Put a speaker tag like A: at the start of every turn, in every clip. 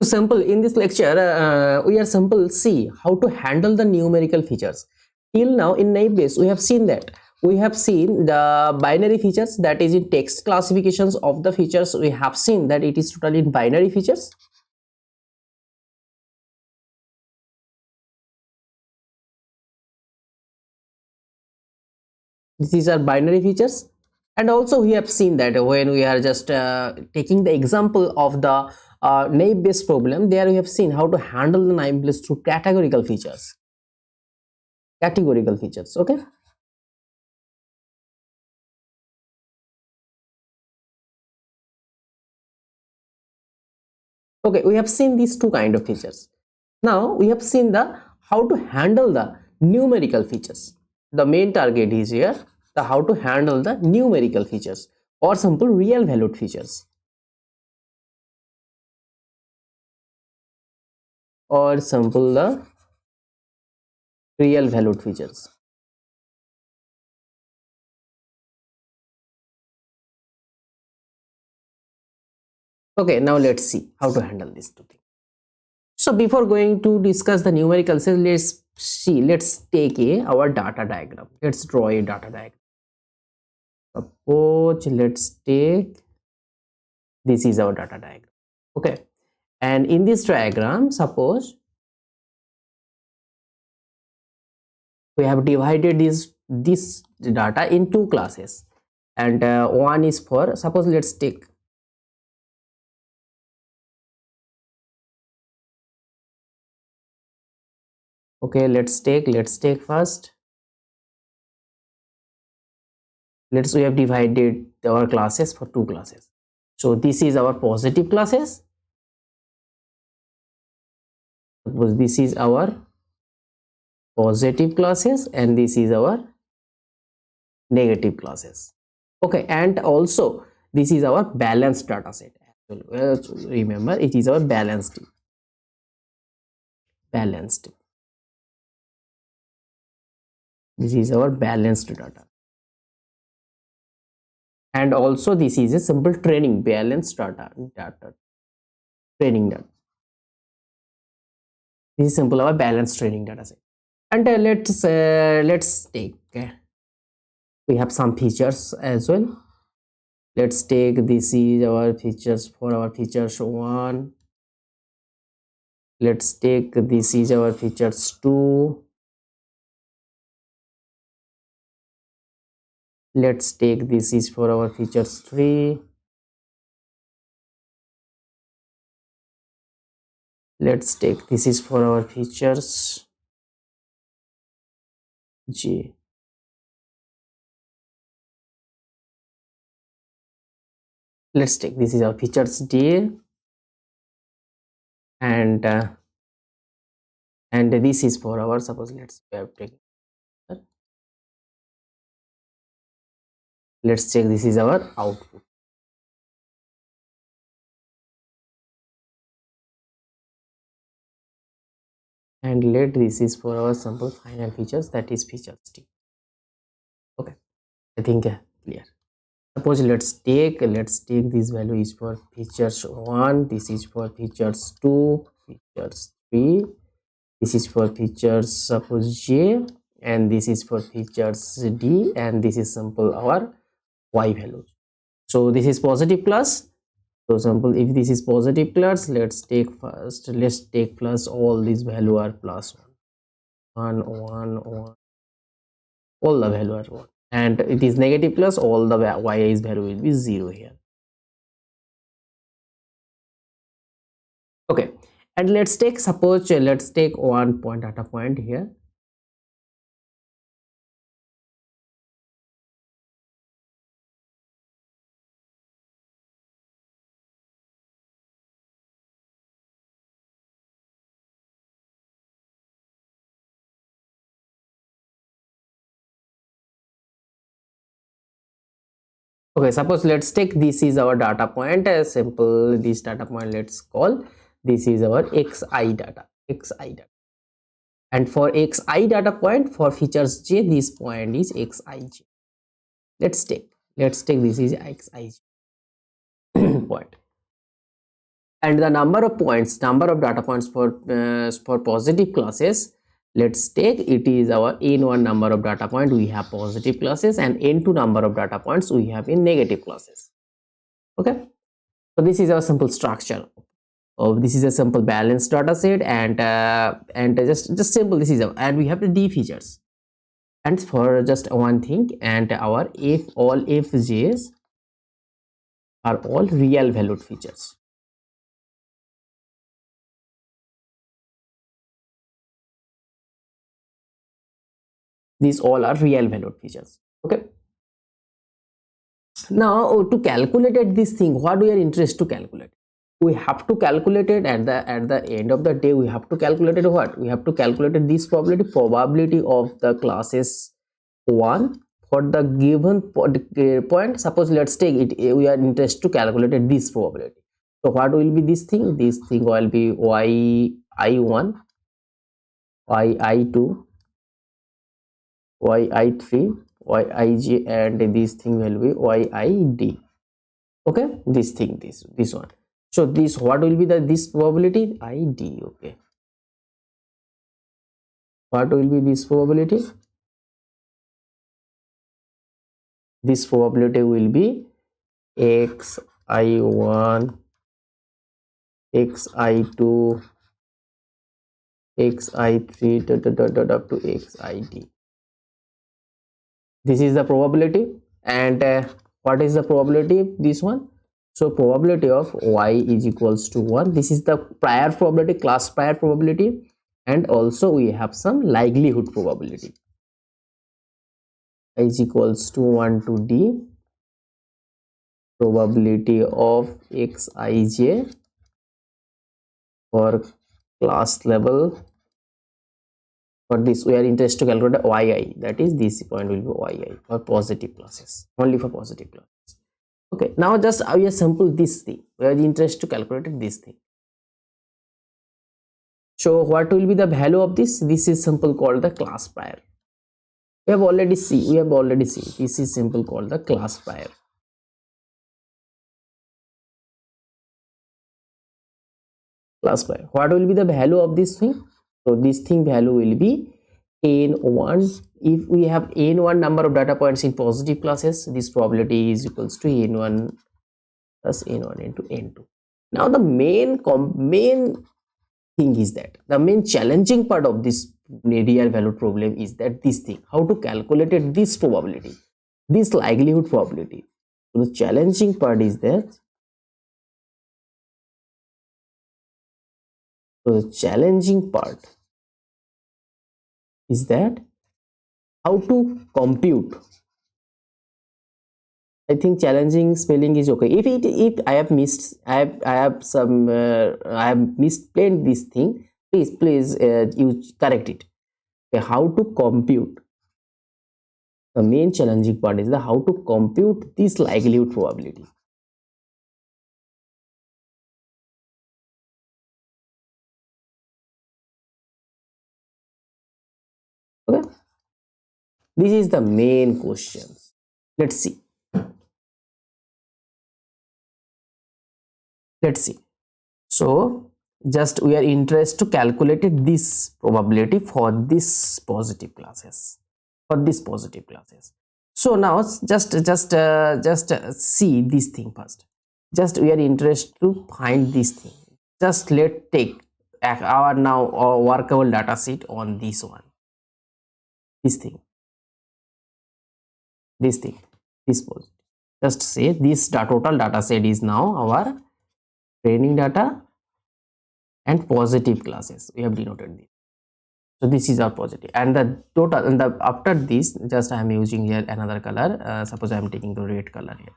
A: Simple in this lecture we are simple see how to handle the numerical features. Till now in Naïve base we have seen the binary features, that is in text classifications of the features. We have seen that it is totally in binary features. These are binary features. And also we have seen that when we are just taking the example of the Naïve base problem, there we have seen how to handle the Naïve base through categorical features. Okay. Okay, we have seen these two kind of features. Now we have seen the how to handle the numerical features. The main target is here the how to handle the numerical features or simple real valued features or simple the real valued features. Okay, now let's see how to handle these two things. So before going to discuss the numerical, so let's take our data diagram. Let's draw a data diagram. Suppose let's take this is our data diagram. Okay, and in this diagram, suppose we have divided this data in two classes, and one is for, suppose let's take, okay, let's take first, we have divided our classes for two classes. So this is our positive classes. Suppose this is our positive classes and this is our negative classes. Okay, and also this is our balanced data set. Remember, it is our balanced. This is our balanced data, and also this is a simple training balanced data training data. This is simple our balanced training data set. And let's take we have some features as well. Let's take this is our features for our features 1. Let's take this is our features 2. Let's take this is for our features 3. Let's take this is for our features G. Let's take this is our features D, and this is for our, suppose let's take, let's check this is our output. And let this is for our simple final features, that is features T. Okay, I think clear. Suppose let's take this value is for features 1, this is for features 2, features 3, this is for features suppose J, and this is for features D, and this is simple our Y values. So this is positive plus. So simple, if this is positive plus, let's take plus, all these value are plus 1, 1, 1, all the value are 1, and it is negative plus, all the y is value will be 0 here. Okay, and let's take, suppose let's take one point data point here. Okay, suppose let's take this is our data point, as simple this data point, let's call this is our xi data, and for xi data point for features J, this point is xij. Let's take this is xij point, and the number of data points for positive classes, let's take it is our n1 number of data point we have positive classes, and n2 number of data points we have in negative classes. Okay, so this is our simple structure. This is a simple balanced data set, and just simple, this is and we have the d features. And for just one thing, and our if all fj's are all real valued features. These all are real valued features. Okay, now to calculate this thing, what we are interested to calculate, we have to calculate it at the end of the day. We have to calculate it, what we have to calculate this probability of the classes 1 for the given point. Suppose let's take it, we are interested to calculate this probability. So what will be this thing will be yi1, yi2, yi3, yij, and this thing will be yid. Okay, this one. So this, what will be this probability, id. Okay, what will be this probability? This probability will be xi1, xi2, xi3 up to xid. This is the probability. And what is the probability of this one? So probability of y is equals to 1. This is the prior probability, class prior probability, and also we have some likelihood probability. I is equals to 1 to d, probability of xij for class level. For this we are interested to calculate yi, that is this point will be yi for positive classes, only for positive classes. Okay, now just we are simple this thing, we are interested to calculate this thing. So what will be the value of this? This is simple called the class prior. We have already seen this is simple called the class prior. What will be the value of this thing? So this thing value will be n1. If we have n1 number of data points in positive classes, this probability is equals to n1 plus n1 into n2. Now the main thing is that the main challenging part of this real value problem is that this thing, how to calculate this probability, this likelihood probability. So the challenging part is that how to compute. I think challenging spelling is okay. If I have missed, I have misspelled this thing, please you correct it. Okay, how to compute. The main challenging part is the how to compute this likelihood probability. Okay, this is the main question. Let's see. So just we are interested to calculate this probability for this positive classes, So now just see this thing first. Just we are interested to find this thing. Just let's take our now workable data set on this one. This positive. Just say this total data set is now our training data and positive classes. We have denoted this. So this is our positive, and the total, and the after this, just I am using here another color. Suppose I am taking the red color here,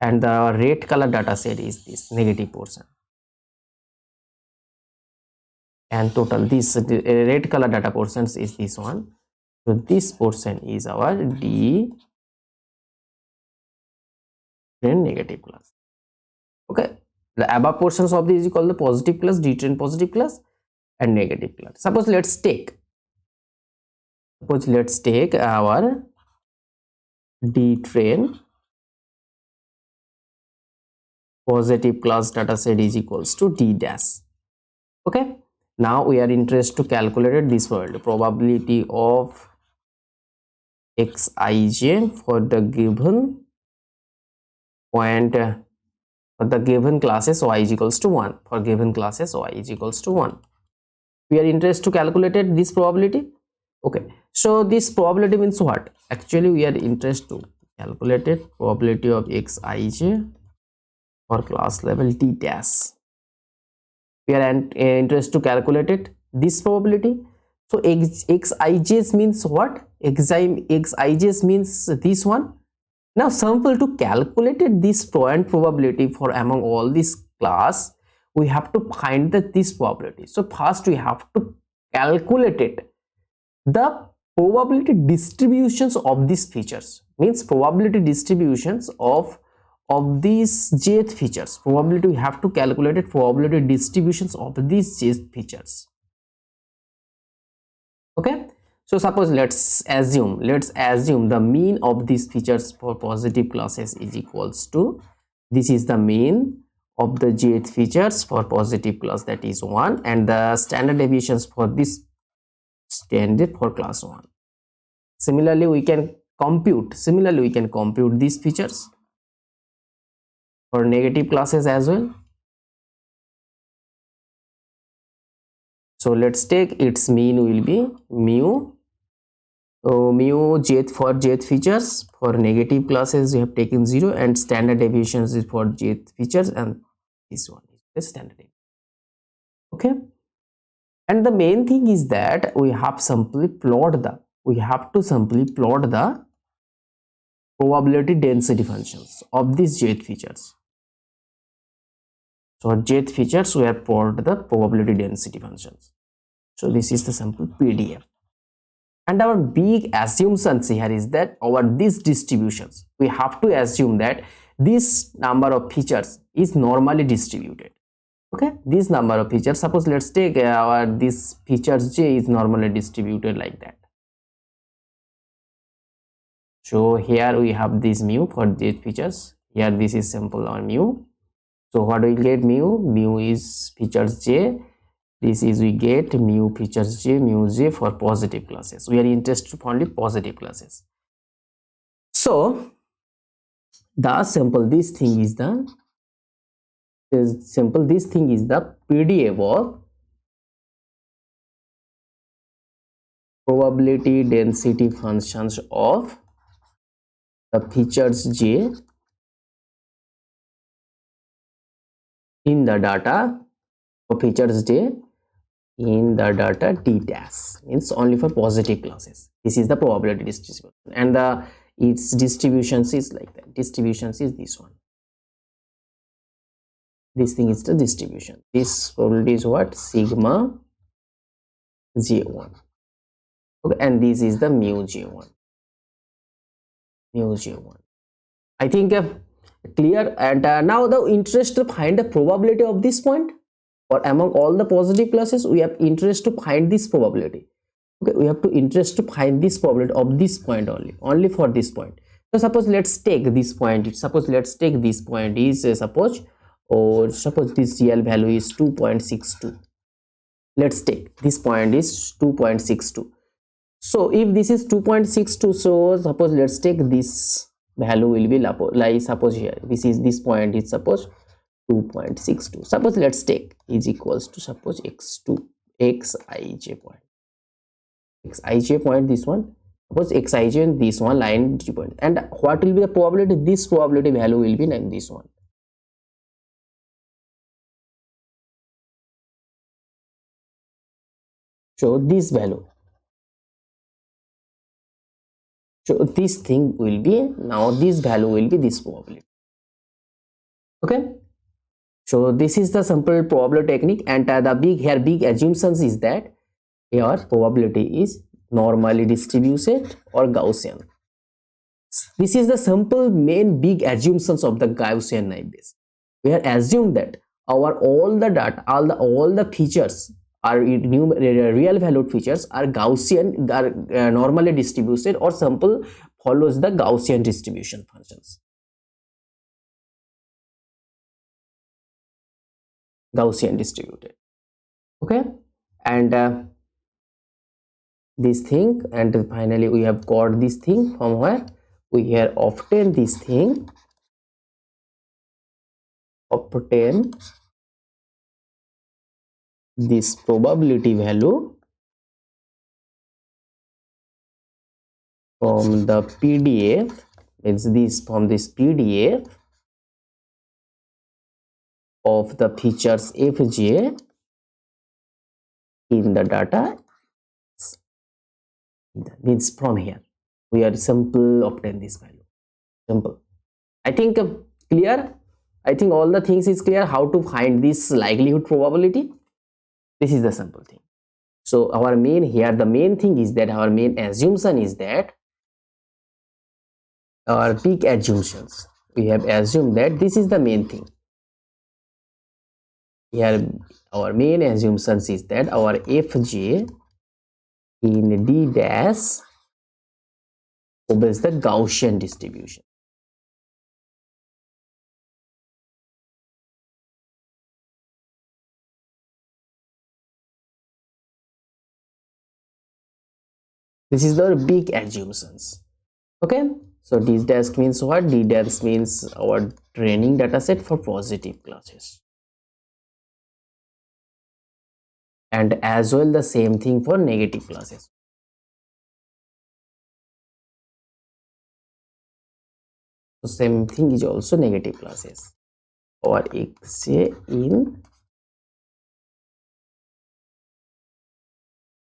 A: and the red color data set is this negative portion, and total this red color data portions is this one. So this portion is our d train negative class. Okay, the above portions of this is called the positive class, d train positive class, and negative class. Suppose let's take our d train positive class data set is equals to d dash. Okay, now we are interested to calculate this probability of xij for the given point for the given classes y is equals to 1. For given classes y is equals to 1, we are interested to calculate this probability. Okay, so this probability means what? Actually we are interested to calculate probability of xij for class level d dash. We are interested to calculate this probability. So xij means what? Xij means this one. Now simple to calculate this point probability for among all this class, we have to find this probability. So first we have to calculate the probability distributions of these features, means probability distributions of these jth features. Probability we have to calculate probability distributions of these jth features. Okay, so suppose let's assume the mean of these features for positive classes is equals to, this is the mean of the jth features for positive class, that is 1, and the standard deviations for this standard for class 1. Similarly we can compute these features for negative classes as well. So let's take its mean will be mu. So mu jth for jth features, for negative classes we have taken 0, and standard deviations is for jth features, and this one is the standard deviation. Okay, and the main thing is that we have to simply plot the probability density functions of these jth features. So jth features we have plot the probability density functions. So this is the simple PDF. And our big assumptions here is that over these distributions, we have to assume that this number of features is normally distributed. Okay, this number of features, suppose let's take our this features j is normally distributed like that. So here we have this mu for j features. Here this is simple on mu. So what we get? Mu is features j. This is we get mu features j, mu j for positive classes. We are interested only positive classes. So the simple this thing is the PDF of probability density functions of the features j in the data for features j in the data d dash, means only for positive classes. This is the probability distribution, and its distributions is like that. Distributions is this one. This thing is the distribution. This probability is what? Sigma j1. Okay, and this is the mu j1. I think clear. And now the interest to find the probability of this point, or among all the positive classes, we have interest to find this probability. Okay, we have to interest to find this probability of this point only for this point. So suppose let's take this point. Suppose let's take this point is suppose this real value is 2.62. Let's take this point is 2.62. So if this is 2.62, so suppose let's take this value will be like suppose here this point is suppose 2.62. Suppose let's take is equals to suppose xij point, this one, suppose xij and this one line point, and what will be the probability? This probability value will be like this one. So this value, so this thing will be, now this value will be this probability. Okay, so this is the simple probability technique, and the big assumptions is that your probability is normally distributed or Gaussian. This is the simple main big assumptions of the Gaussian Naïve base. We have assumed that all the data, all the features are real valued features are Gaussian, are normally distributed or simple follows the Gaussian distribution functions. Gaussian distributed. Okay, and this thing, and finally we have got this thing from where we have obtained this thing, obtain this probability value from the PDF. It's this from this PDF of the features fj in the data. That means from here we are simple obtain this value. Simple. I think clear. I think all the things is clear. How to find this likelihood probability? This is the simple thing. So our main here, the main thing is that our main assumption is that our big assumptions. We have assumed that this is the main thing. Here our main assumptions is that our fj in d dash obeys the Gaussian distribution. This is the big assumptions. Okay, so d dash means what? D dash means our training data set for positive classes, and as well the same thing for negative classes. So same thing is also negative classes, or xj in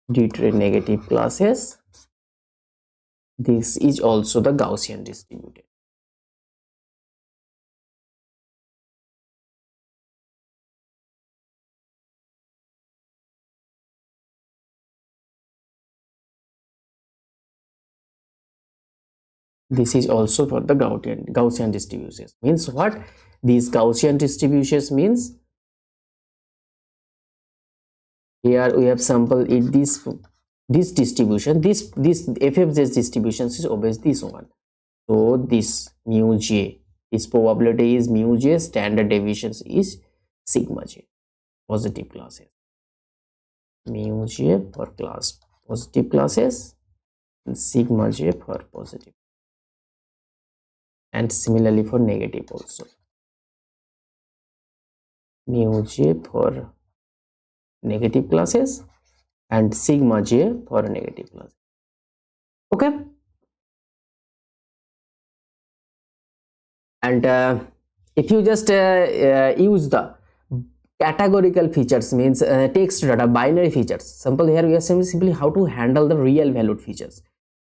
A: d-train negative classes. This is also the Gaussian distributed. This is also for the Gaussian distributions. Means what? These Gaussian distributions means here we have sample it this distribution, this FFJ distributions is always this one. So this mu j, this probability is mu j, standard deviations is sigma j, positive classes. Mu j for class positive classes and sigma j for positive, and similarly for negative also. Mu j for negative classes and sigma j for negative classes. Okay, and if you just use the categorical features, means text data binary features. Simple here we are simply how to handle the real valued features.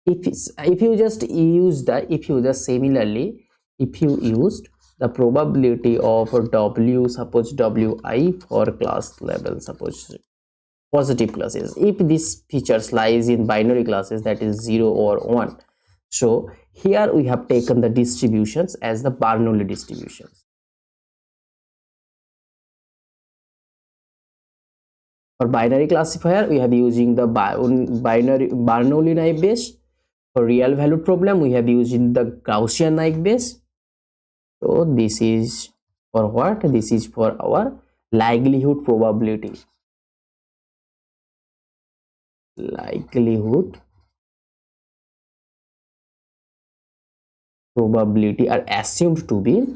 A: If you just use the, if you just similarly if you used the probability of w, suppose wi for class level, suppose positive classes, if this features lies in binary classes, that is 0 or 1. So here we have taken the distributions as the Bernoulli distributions. For binary classifier we have using the binary Bernoulli Naïve base. For real valued problem we have using the Gaussian Naïve base. So this is for what? This is for our likelihood probability. Likelihood probability are assumed to be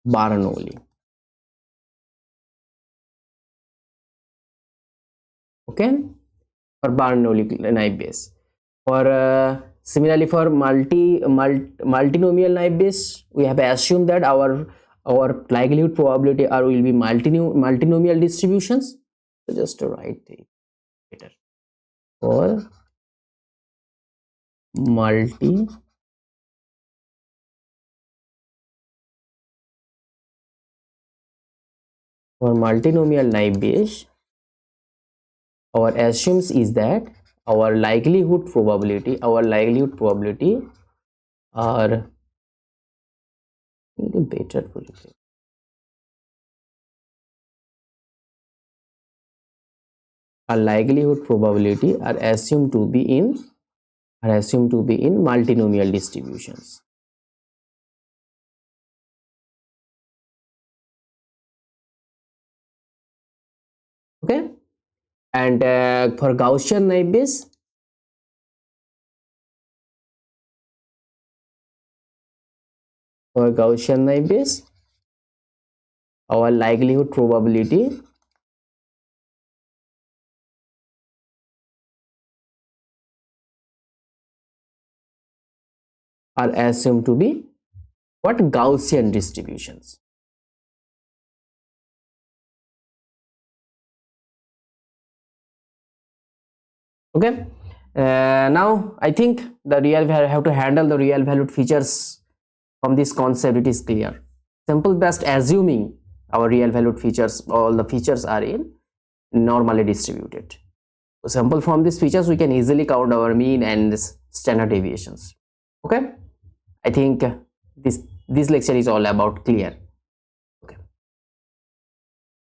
A: Bernoulli. Okay, for Bernoulli Naïve base. For similarly for multinomial Naïve base, we have assumed that our likelihood probability are will be multinomial distributions. So just to write it later. For multinomial Naïve base, our assumes is that our likelihood probability are better for you. Our likelihood probability are assumed to be in are assumed to be in multinomial distributions. Okay, and for Gaussian naive, our likelihood probability are assumed to be what? Gaussian distributions. Okay, now I think the real have to handle the real valued features. From this concept it is clear. Simple, best assuming our real valued features, all the features are in normally distributed. So simple, from these features we can easily count our mean and standard deviations. Okay, I think this lecture is all about clear.